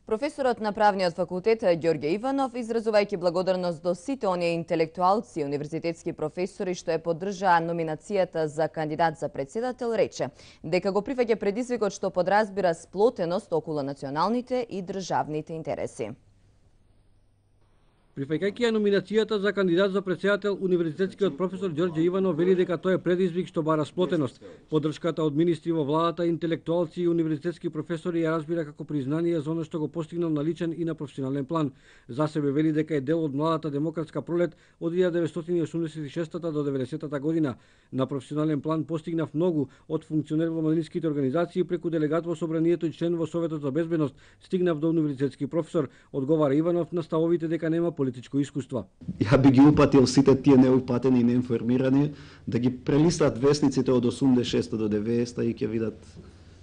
Професорот на правниот факултет Ѓорѓе Иванов, изразувајќи благодарност до сите оние интелектуалци и универзитетски професори што ја поддржаа номинацијата за кандидат за председател, рече дека го прифаќа предизвикот што подразбира сплотеност околу националните и државните интереси. Прифаќајќи ја номинацијата за кандидат за председател, универзитетскиот професор Ѓорѓе Иванов вели дека тоа е предизвик што бара сплотеност. Поддршката од министри во владата, интелектуалци и универзитетски професори ја разбира како признание за оно што го постигнал на личен и на професионален план. За себе вели дека е дел од младата демократска пролет од 1986 до 90 година. На професионален план постигнав многу, од функционер во младинските организации преку делегат во собранието и член во Советот за безбедност, стигнав до универзитетски професор, одговара Иванов на ставовите дека нема политичко искуство. Ја би ги упатил сите тие неупатени и неинформирани да ги прелистат вестниците од 86 до 90 и ќе видат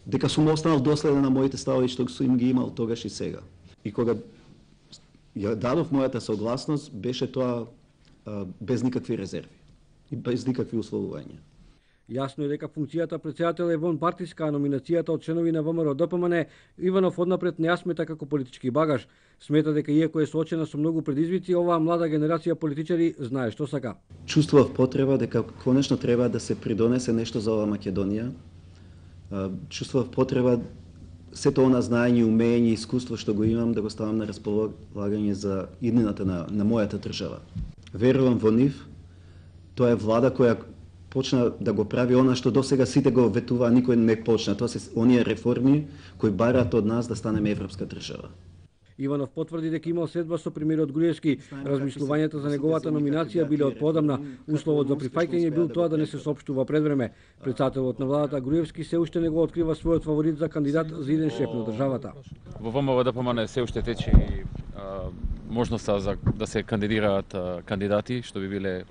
дека сум останал доследен на моите ставови што сум ги имал тогаш и сега. И кога ја дадов мојата согласност, беше тоа без никакви резерви и без никакви условувања. Јасно е дека функцијата председател е вонпартиска, а номинацијата од членови на ВМРО ДПМН Иванов однапред не ја смета како политички багаж. Смета дека иако е соочена со многу предизвици, оваа млада генерација политичари знае што сака. Чувствував потреба дека конечно треба да се придонесе нешто за оваа Македонија. Чувствував потреба сето она знаење, умење и искуство што го имам да го ставам на располагање за иднината на мојата држава. Верувам во нив. Тоа е влада која почна да го прави она што досега сите го ветуваа, никој не почна. Тоа се оние реформи кои бараат од нас да станеме европска држава. Иванов потврди дека имал следба со премиерот Груевски. Размислувањата за неговата номинација биле од подамна. Условот за прифаќање бил тоа да не се соопштува пред време. Председателот на владата Груевски се уште не го открива својот фаворит за кандидат за иден шеф на државата. Во ВМРО ДПМН се уште тече можноста за да се кандидираат кандидати што би биле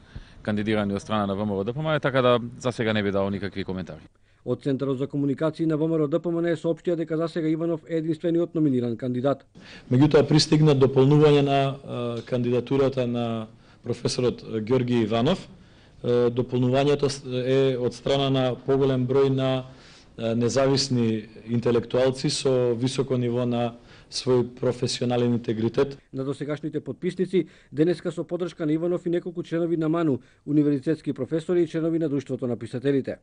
кандидирани од страна на ВМРО ДПМН, така да за сега не би дал никакви коментари. Од Центарот за комуникации на ВМРО ДПМН соопштија дека за сега Иванов е единствениот номиниран кандидат. Меѓутоа пристигна дополнување на кандидатурата на професорот Ѓорѓе Иванов. Дополнувањето е од страна на поголем број на независни интелектуалци со високо ниво на свој професионален интегритет. На досегашните потписници денеска со поддршка на Иванов и неколку членови на МАНУ, универзитетски професори и членови на Друштвото на писателите.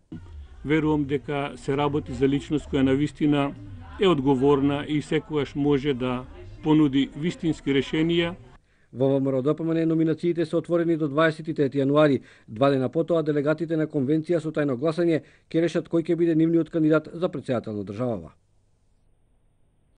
Верувам дека се работи за личност која навистина е одговорна и секогаш може да понуди вистински решенија. Во ВМРО ДПМН номинациите се отворени до 23 јануари. 2 дена потоа делегатите на конвенција со тајно гласање ќе решат кој ќе биде нивниот кандидат за председател на државава.